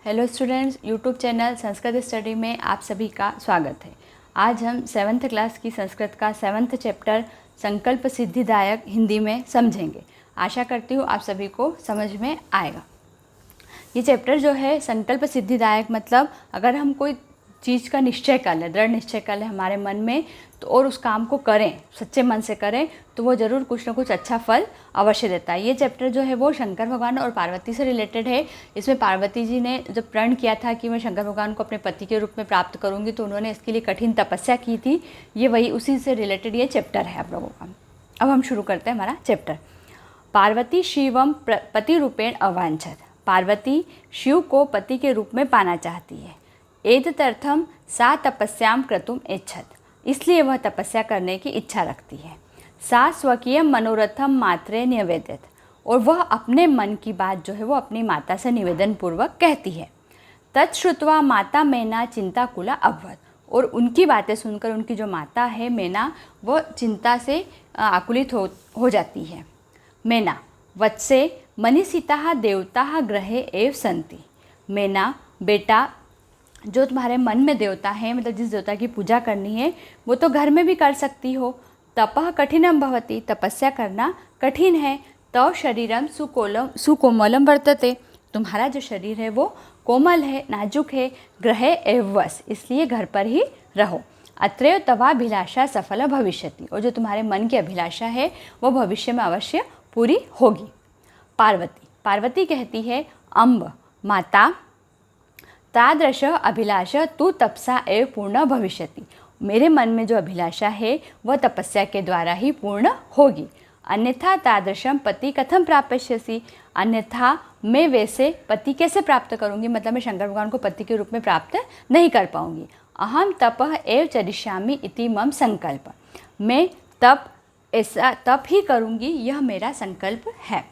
Hello students, YouTube channel Sanskrit study में आप सभी का स्वागत है। आज हम 7th क्लास की संस्कृत का 7th चैप्टर संकल्प सिद्धिदायक हिंदी में समझेंगे। आशा करती हूँ आप सभी को समझ में आएगा। ये चैप्टर जो है संकल्प सिद्धिदायक मतलब अगर हम कोई चीज़ का निश्चय कर लें, दृढ़ निश्चय कर लें हमारे मन में तो और उस काम को करें, सच्चे मन से करें तो वो ज़रूर कुछ ना कुछ अच्छा फल अवश्य देता है। ये चैप्टर जो है वो शंकर भगवान और पार्वती से रिलेटेड है। इसमें पार्वती जी ने जब प्रण किया था कि मैं शंकर भगवान को अपने पति के रूप में प्राप्त करूँगी तो उन्होंने इसके लिए कठिन तपस्या की थी। ये वही उसी से रिलेटेड ये चैप्टर है आप लोगों का। अब हम शुरू करते हैं हमारा चैप्टर। पार्वती शिवम पति रूपेण अवांछत। पार्वती शिव को पति के रूप में पाना चाहती है। एतदर्थम सा तपस्याम क्रतुम इच्छत। इसलिए वह तपस्या करने की इच्छा रखती है। सा स्वकीय मनोरथम मात्रे निवेदित। और वह अपने मन की बात जो है वो अपनी माता से निवेदन पूर्वक कहती है। तत्श्रुत्वा माता मैना चिंताकुला अभवत। और उनकी बातें सुनकर उनकी जो माता है मैना वह चिंता से आकुलित हो जाती है। मैना वत्से मनीषिता देवता ग्रहे एव संति। मैना बेटा, जो तुम्हारे मन में देवता है मतलब जिस देवता की पूजा करनी है वो तो घर में भी कर सकती हो। तपः कठिनम भवति। तपस्या करना कठिन है। तव शरीरम सुकोमलम वर्तते। तुम्हारा जो शरीर है वो कोमल है, नाजुक है। ग्रहे एव वस। इसलिए घर पर ही रहो। अत्रैव तवाभिलाषा सफल भविष्यति। और जो तुम्हारे मन की अभिलाषा है वो भविष्य में अवश्य पूरी होगी। पार्वती कहती है अम्ब माता, तादृश अभिलाष तू तपसा एव पूर्ण भविष्यति। मेरे मन में जो अभिलाषा है वह तपस्या के द्वारा ही पूर्ण होगी। अन्यथा तादृशम पति कथम प्राप्स्यसि। अन्यथा मैं वैसे पति कैसे प्राप्त करूँगी, मतलब मैं शंकर भगवान को पति के रूप में प्राप्त नहीं कर पाऊँगी। अहम तपः एव चरिष्यामि इति मम संकल्प। मैं तप ही करूँगी, यह मेरा संकल्प है।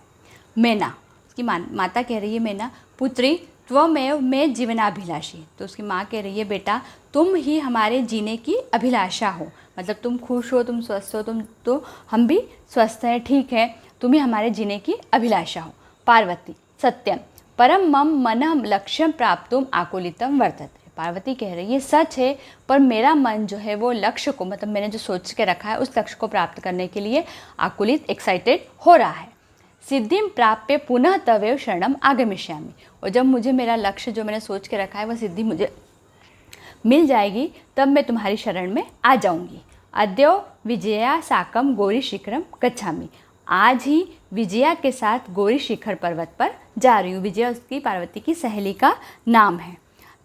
मैना, उसकी माता कह रही है मैना, पुत्री त्वमेव मैं जीवनाभिलाषी। तो उसकी माँ कह रही है बेटा तुम ही हमारे जीने की अभिलाषा हो, मतलब तुम खुश हो, तुम स्वस्थ हो, तुम तो हम भी स्वस्थ हैं, ठीक है, तुम ही हमारे जीने की अभिलाषा हो। पार्वती सत्यम परम मम मनः लक्ष्यम प्राप्तुम आकुलितम वर्तते। पार्वती कह रही है सच है, पर मेरा मन जो है वो लक्ष्य को, मतलब मैंने जो सोच के रखा है उस लक्ष्य को प्राप्त करने के लिए आकुलित, एक्साइटेड हो रहा है। सिद्धिम प्राप्य पुनः तवेव शरणम आगमिष्यामि। और जब मुझे मेरा लक्ष्य जो मैंने सोच के रखा है वह सिद्धि मुझे मिल जाएगी तब मैं तुम्हारी शरण में आ जाऊंगी। अद्यो विजया साकम गौरी शिखरम गच्छामि। आज ही विजया के साथ गौरी शिखर पर्वत पर जा रही हूँ। विजया उसकी पार्वती की सहेली का नाम है।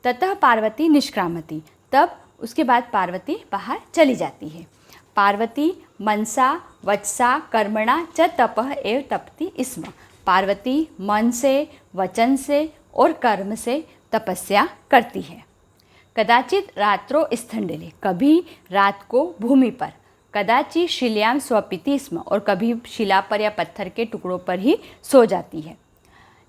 ततः पार्वती निष्क्रामति। तब उसके बाद पार्वती बाहर चली जाती है। पार्वती मनसा वचसा कर्मणा च तपः एव तपति स्म। पार्वती मन से, वचन से और कर्म से तपस्या करती है। कदाचित रात्रो स्थंडिले। कभी रात को भूमि पर। कदाचित शिल्याम स्वपिति स्म। और कभी शिला पर या पत्थर के टुकड़ों पर ही सो जाती है।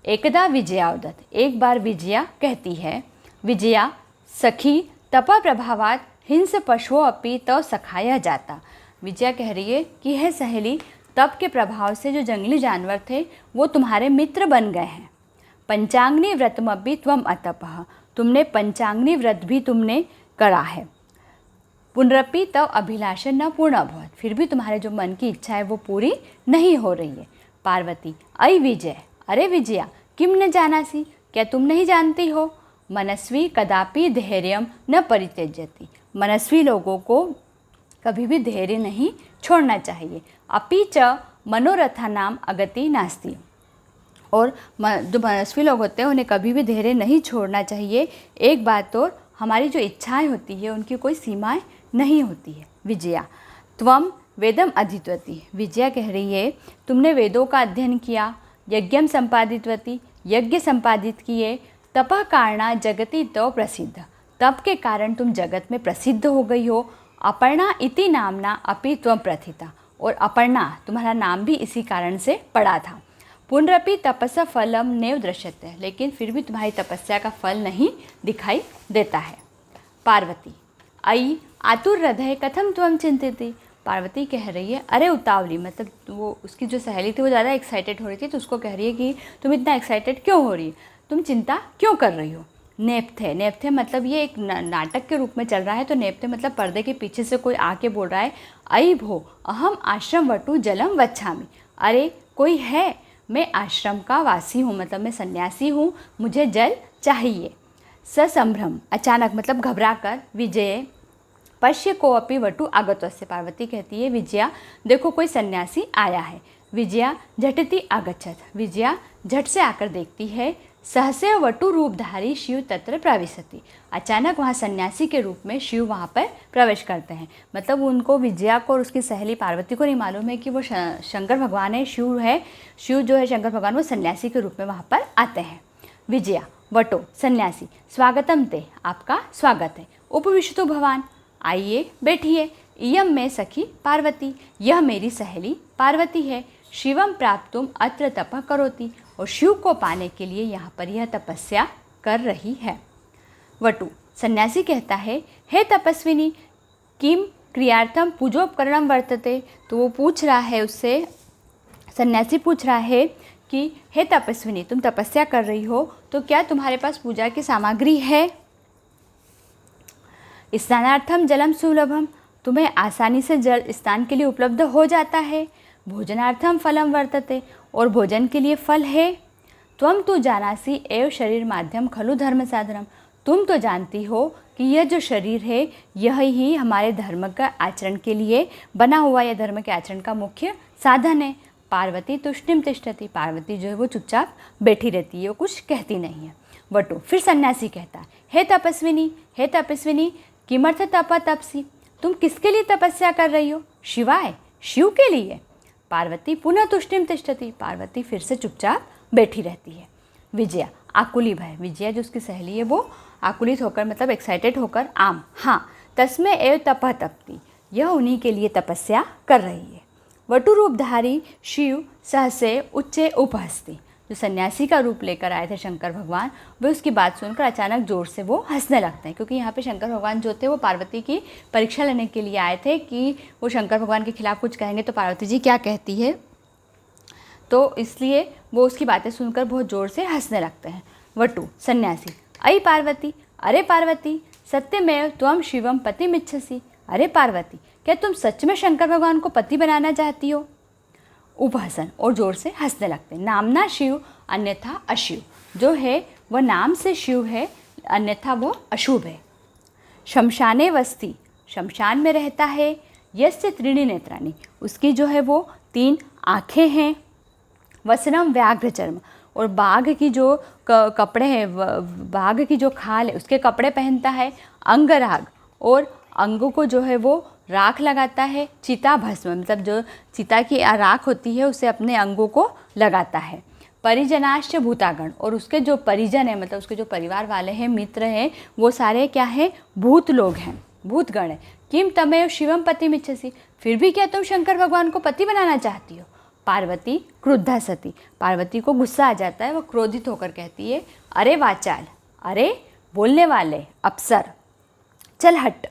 एकदा विजयावदत। एक बार विजया कहती है, विजया सखी तप प्रभावात हिंस पशुओं अपि तो सखाया जाता। विजया कह रही है कि है सहेली, तप के प्रभाव से जो जंगली जानवर थे वो तुम्हारे मित्र बन गए हैं। पंचांग्नि व्रतमपि त्वम अतपः। तुमने पंचांग्नि व्रत भी तुमने करा है। पुनरपि तव अभिलाषा न पूर्ण अभवत। फिर भी तुम्हारे जो मन की इच्छा है वो पूरी नहीं हो रही है। पार्वती अय विजय, अरे विजया किम न जानासी। क्या तुम नहीं जानती हो, मनस्वी कदापि धैर्यम न परित्यजति। मनस्वी लोगों को कभी भी धैर्य नहीं छोड़ना चाहिए। अपि च मनोरथा नाम अगति नास्ति। और जो मनस्वी लोग होते हैं उन्हें कभी भी धैर्य नहीं छोड़ना चाहिए। एक बात और, हमारी जो इच्छाएं होती है उनकी कोई सीमाएं नहीं होती है। विजया त्वम वेदम अधितवती। विजया कह रही है तुमने वेदों का अध्ययन किया। यज्ञम संपादितवती, यज्ञ संपादित किए। तपः कारणा जगति तो प्रसिद्ध। तप के कारण तुम जगत में प्रसिद्ध हो गई हो। अपर्णा इति नामना अपि त्वं प्रथिता। और अपर्णा तुम्हारा नाम भी इसी कारण से पड़ा था। पुनरपि तपसा फलम नैव दृश्यते। लेकिन फिर भी तुम्हारी तपस्या का फल नहीं दिखाई देता है। पार्वती अयि आतुर हृदय कथम त्वं चिंतिति। पार्वती कह रही है अरे उतावली, मतलब वो उसकी जो सहेली थी वो ज़्यादा एक्साइटेड हो रही थी तो उसको कह रही है कि तुम इतना एक्साइटेड क्यों हो रही है। तुम चिंता क्यों कर रही हो। नेपथ्य, नेपथ्य मतलब ये एक नाटक के रूप में चल रहा है, तो नेपथ्य मतलब पर्दे के पीछे से कोई आके बोल रहा है, अयि भो अहम आश्रम वटु जलम वच्छामि। अरे कोई है, मैं आश्रम का वासी हूँ, मतलब मैं सन्यासी हूँ, मुझे जल चाहिए। ससंभ्रम अचानक मतलब घबरा कर। विजय पश्य को अपि वटु आगतस्य, पार्वती कहती है विजया देखो कोई सन्यासी आया है। विजया झटिति आगच्छत, विजया झट से आकर देखती है। सहसे वटु रूपधारी शिव तत्र प्रविशति, अचानक वहाँ सन्यासी के रूप में शिव वहाँ पर प्रवेश करते हैं। मतलब उनको, विजया को और उसकी सहेली पार्वती को नहीं मालूम है कि वो शंकर भगवान है, शिव है। शिव जो है शंकर भगवान, वो सन्यासी के रूप में वहाँ पर आते हैं। विजया वटो सन्यासी, स्वागतम ते, आपका स्वागत है। उपविशतु भवान, आइए बैठिए। इयम में सखी पार्वती, यह मेरी सहेली पार्वती है। शिवम प्राप्तुम अत्र तपः करोति, और शिव को पाने के लिए यहाँ पर यह तपस्या कर रही है। वटु सन्यासी कहता है, हे तपस्विनी किम क्रियार्थम पूजोपकरणम वर्तते, तो वो पूछ रहा है उससे, सन्यासी पूछ रहा है कि हे तपस्विनी तुम तपस्या कर रही हो, तो क्या तुम्हारे पास पूजा की सामग्री है। स्नानार्थम जलम सुलभम, तुम्हें आसानी से जल स्नान के लिए उपलब्ध हो जाता है। भोजनार्थम फलम वर्तते, और भोजन के लिए फल है। त्वम तो जानासी एव शरीर माध्यम खलु धर्म साधनम, तुम तो जानती हो कि यह जो शरीर है यह ही हमारे धर्म का आचरण के लिए बना हुआ, यह धर्म के आचरण का मुख्य साधन है। पार्वती तुष्टिम तिष्ठति, पार्वती जो है वो चुपचाप बैठी रहती है, वो कुछ कहती नहीं है। वटु फिर सन्यासी कहता है, हे तपस्विनी, हे तपस्विनी किमर्थ तप तपसी, तुम किसके लिए तपस्या कर रही हो। शिवाय, शिव के लिए। पार्वती पुनः तुष्टिम तिष्ठति, पार्वती फिर से चुपचाप बैठी रहती है। विजया आकुली भय, विजया जो उसकी सहेली है वो आकुलित होकर मतलब एक्साइटेड होकर, आम हाँ तस्मै एव तपः तपती, यह उन्हीं के लिए तपस्या कर रही है। वटु रूपधारी शिव सहसे उच्चे उपहस्ति, जो सन्यासी का रूप लेकर आए थे शंकर भगवान, वे उसकी बात सुनकर अचानक जोर से वो हंसने लगते हैं, क्योंकि यहाँ पे शंकर भगवान जो थे वो पार्वती की परीक्षा लेने के लिए आए थे कि वो शंकर भगवान के खिलाफ कुछ कहेंगे तो पार्वती जी क्या कहती है, तो इसलिए वो उसकी बातें सुनकर बहुत ज़ोर से हंसने लगते हैं। वटु सन्यासी अयि पार्वती, अरे पार्वती सत्यमेव त्वं शिवम पतिमिच्छसि, अरे पार्वती क्या तुम सच में शंकर भगवान को पति बनाना चाहती हो। उपहसन, और ज़ोर से हंसने लगते हैं। नामना शिव अन्यथा अशिव, जो है वह नाम से शिव है, अन्यथा वो अशुभ है। शमशाने वस्ति, शमशान में रहता है। यस्य त्रीणि नेत्राणि, उसकी जो है वो 3 आँखें हैं। वसनम व्याघ्र चर्म, और बाघ की जो कपड़े हैं, बाघ की जो खाल है उसके कपड़े पहनता है। अंगराग, और अंगों को जो है वो राख लगाता है। चिता भस्म, मतलब जो चिता की राख होती है उसे अपने अंगों को लगाता है। परिजनाश्च भूतागण, और उसके जो परिजन हैं मतलब उसके जो परिवार वाले हैं, मित्र हैं, वो सारे क्या हैं, भूत लोग हैं, भूतगण हैं। किम तमेव शिवम पतिमिच्छसि, फिर भी क्या तुम शंकर भगवान को पति बनाना चाहती हो। पार्वती क्रुद्धा सती, पार्वती को गुस्सा आ जाता है, वो क्रोधित होकर कहती है, अरे वाचाल, अरे बोलने वाले अप्सर, चल हट।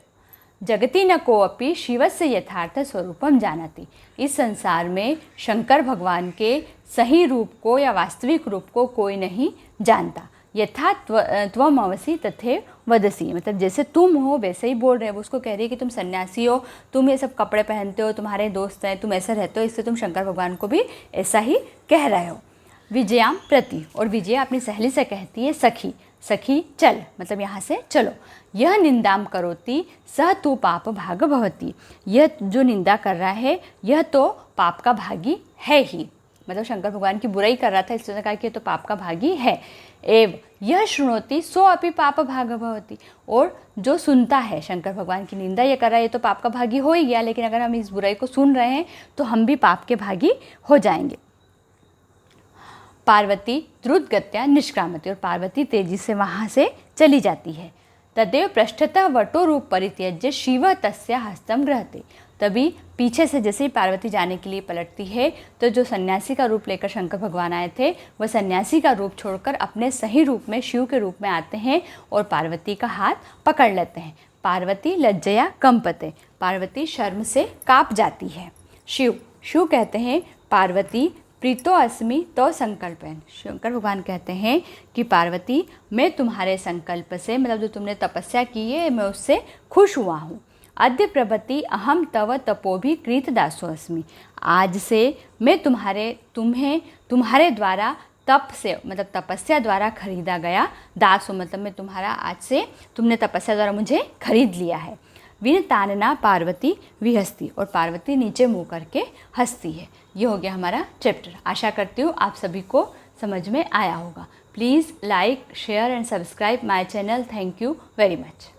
जगति न को अपि शिवस्य यथार्थ स्वरूपम जानाति, इस संसार में शंकर भगवान के सही रूप को या वास्तविक रूप को कोई नहीं जानता। यथा त्वमवसि तथैव वदसि, मतलब जैसे तुम हो वैसे ही बोल रहे हो। उसको कह रही है कि तुम सन्यासी हो, तुम ये सब कपड़े पहनते हो, तुम्हारे दोस्त हैं, तुम ऐसा रहते हो, इससे तुम शंकर भगवान को भी ऐसा ही कह रहे हो। विजयाम प्रति, और विजया अपनी सहेली से कहती है, सखी, सखी चल, मतलब यहाँ से चलो। यह निंदाम करोति सह तू पाप भाग भवति, यह जो निंदा कर रहा है यह तो पाप का भागी है ही, मतलब शंकर भगवान की बुराई कर रहा था इसलिए कहा कि ये तो पाप का भागी है। एव यह श्रृणोति सो अपि पाप भाग भवति, और जो सुनता है शंकर भगवान की निंदा ये कर रहा है ये तो पाप का भागी हो ही गया, लेकिन अगर हम इस बुराई को सुन रहे हैं तो हम भी पाप के भागी हो जाएंगे। पार्वती द्रुत गत्या निष्क्रामति, और पार्वती तेजी से वहाँ से चली जाती है। तदेव पृष्ठतः वटो रूप परित्यज्य शिव तस्य हस्तम गृहते, तभी पीछे से जैसे ही पार्वती जाने के लिए पलटती है तो जो सन्यासी का रूप लेकर शंकर भगवान आए थे वह सन्यासी का रूप छोड़कर अपने सही रूप में शिव के रूप में आते हैं और पार्वती का हाथ पकड़ लेते हैं। पार्वती लज्जया कंपते, पार्वती शर्म से काँप जाती है। शिव कहते हैं, पार्वती प्रीतो अस्मि तो संकल्पेन। शंकर भगवान कहते हैं कि पार्वती मैं तुम्हारे संकल्प से, मतलब जो तुमने तपस्या की है, मैं उससे खुश हुआ हूँ। अद्य प्रभृति अहम तव तपोभि कृतदासो अस्मि। आज से मैं तुम्हारे द्वारा तप से, मतलब तपस्या द्वारा खरीदा गया दास हूँ, मतलब मैं तुम्हारा, आज से तुमने तपस्या द्वारा मुझे खरीद लिया है। विनतानना पार्वती विहस्ती, और पार्वती नीचे मुँह करके हंसती है। ये हो गया हमारा चैप्टर। आशा करती हूँ आप सभी को समझ में आया होगा। Please like, share and subscribe my channel. Thank you very much.